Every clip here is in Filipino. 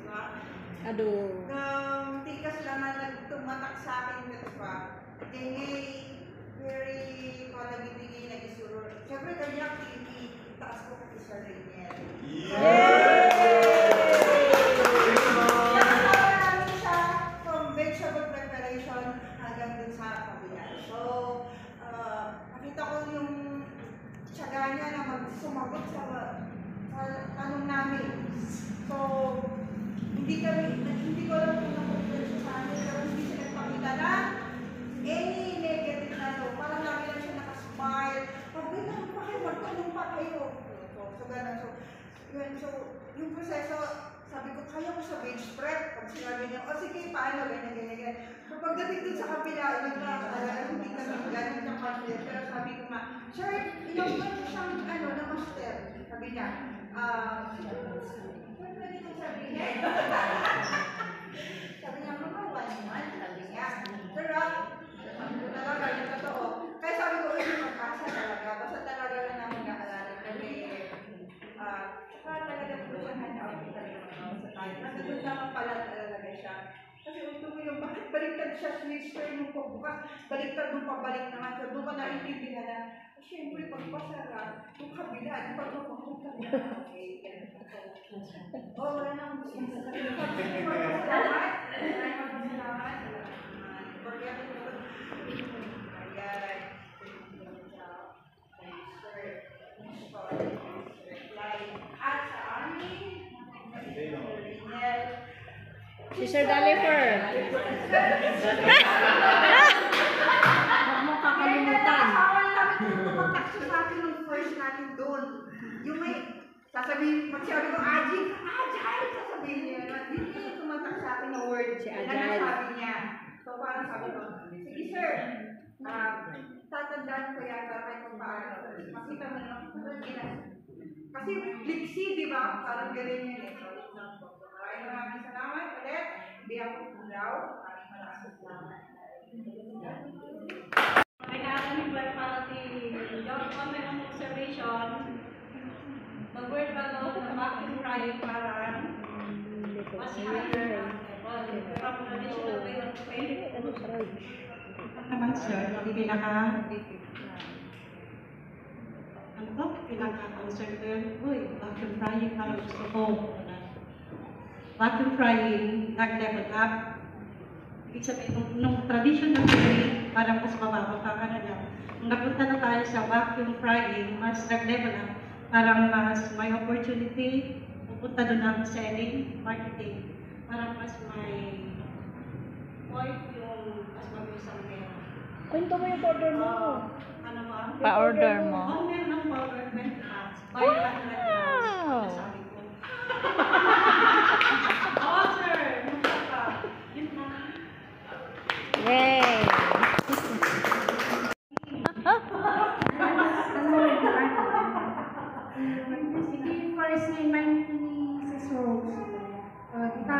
diba? Aduh. Tikas lang na nagtumatak sa akin, diba? Kaya very palagibigay na isuro. Siyempre, kanya itaas ko kung isa rin yan. Vegetable preparation hanggang dun sa kabila. So, nakita ko yung tiyaga niya na sumagot sa tanong namin. So, hindi ko alam kung napunta siya sa amin, pero hindi siya nagpakita na any negative na no. Parang lagi lang siya nakasmile. Pagod na, magtanong pa kayo. So, gano'n. So, yung proseso, sabi ko, kaya ko sa wage prep. Pag sinabi niya, sige, paano, ganyan. So, pagdating dun sa kapila, hindi kami ganyan ng confident. Pero sabi ko nga, sir, ilang ba niyo siyang, na master? Sabi niya, pwede itong sabihin. Sabi niya, mga 1 month, sabi niya. Pero, sabi ko talaga, yung totoo. Kaya sabi ko, yung mag-asa talaga. Basta talaga lang namin naalala. Kasi, talaga po siya hand-out sa tayo. Kasi doon naman pala talaga siya. Kasi ito mo yung bakit baliktad siya, switch nung pagbukas, baliktad nung pabalik naman. So doon ka naintindihan na, siyempre pagpasara, yung kabila, yung pagpapakutan na, okay. Wala na akong gusto sa kanila. Salamat. Salamat. Forget it. Si Sir Dalifer. Huwag mo kakalimutan. Tumatakso sa atin yung first natin doon. Yung may sasabihin, pag sabi ko, Agile, sasabihin niya. Hindi tumatak sa atin na word. Si Agile. Sabi niya. So parang sabi ko, sige sir, tatandaan ko yata kahit kung paano. Makita mo naman. Kasi liksi, di ba? Parang ganun yun eh. Maraming salamat ulit. Biyak ko po daw. Maraming salamat. May naasanin ba para si John Comment ang observation? Mag-word ba daw na vacuum frying para mas higher? From traditional way of cooking. Naman sir, hindi pinaka-concern ko yun, vacuum frying parang gusto ko. Vacuum frying, nag-level up. Ibig sabihin, nung traditional way, parang mas mababa pa ka na lang. Nung napunta na tayo sa vacuum frying, mas nag-level up. Parang mas may opportunity, pupunta doon ang selling, marketing. Parang mas may point yung mas mabilis ang pera. Kwento mo yung order mo. Ano ba? Pa-order mo. Meron ng power bank apps. Wow! Sabi ko. Sir! Yun na. Yay! Sige, first name ni Sis Rose. Kita,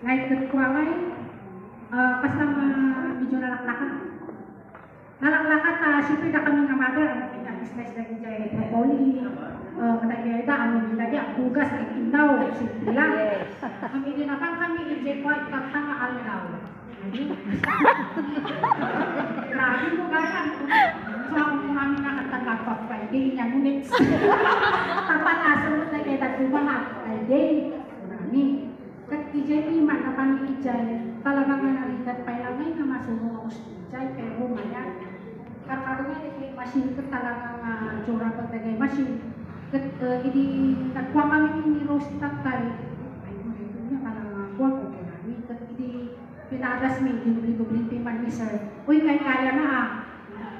like the kuwaway, kasama medyo nalaklakan, siyempre na kami nga mother, ang business na dyan, poli, madagayada, ang nilagay, ang bugas, ang indaw, simple lang. Kami din naman kami, enjoy ko at katanga aldaw. Grabe mo ganyan. So ako kung kami nakatanga pa Friday niya, ngunit tapat asunod na kaya tagbumahat Friday. Marami. Kat ijay man, napang ijay, talagang manaligat pa ilagay na masunod ako sa ijay, pero bumayan. Kakaroon nga, machine ko talagang tsura pagtagay machine. Kat nagkuha kami ni Rose Tatay, ay mo rin niya, parang kuha ko kami. Kat pinagas may dubli-dubli piman ni sir. Uy, kaya na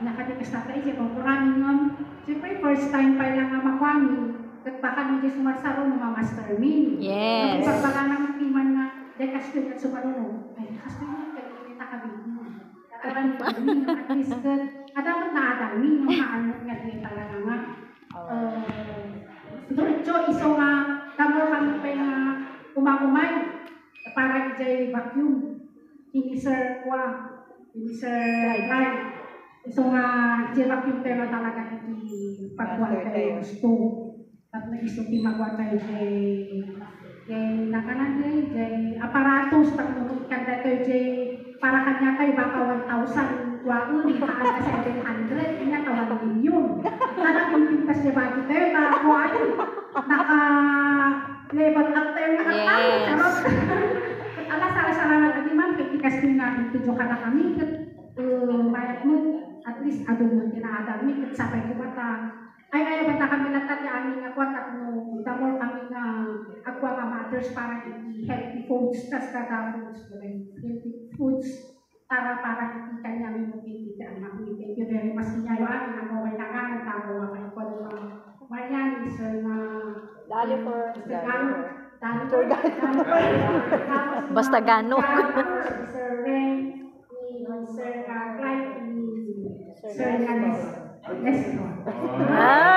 nakatikas na tayo siya. Kung kuraming yun, siyempre first time pa lang makwami. Kat baka nyo sumarsaro mga master meal. Yes. Pag baka naman piman na, dahil kastoy at sumarunong. Ay, kastoy na, kaya kita kami. Kakaroon ko kami, at least, at dapat naadami yung maanot nga din talaga nga. Diretso, iso nga, tamo kami pa yung umay para ijay vacuum. Ini sir Rai. So nga, ijay vacuum pero talaga hindi pagkuhan kayo gusto. Tapos nag-isuti magwatay kay nakanan jay aparatos pagmumut ka dito jay para kanya kay baka 1,000 waon kaan ka 700 kanya ka 1 million. Anak yung pintas niya ba dito ba kuan naka level up tayo na Yes. charot. Ala sara-sara na di man kay casting nga dito ka na kami mayat mo at least adun mo tinaadam mi ket sabay ko bata ay bata kami latat ya amin nga kwat no damol kami nga agwa nga matters para healthy foods tas kada foods healthy foods para hindi kanya mo kita anak ni thank you very much niya yo amin ako may nakangan tao nga kay ko Marian is na Dali for Basta gano. Sir Ren, Sir Clyde, Sir Nestor. Ah!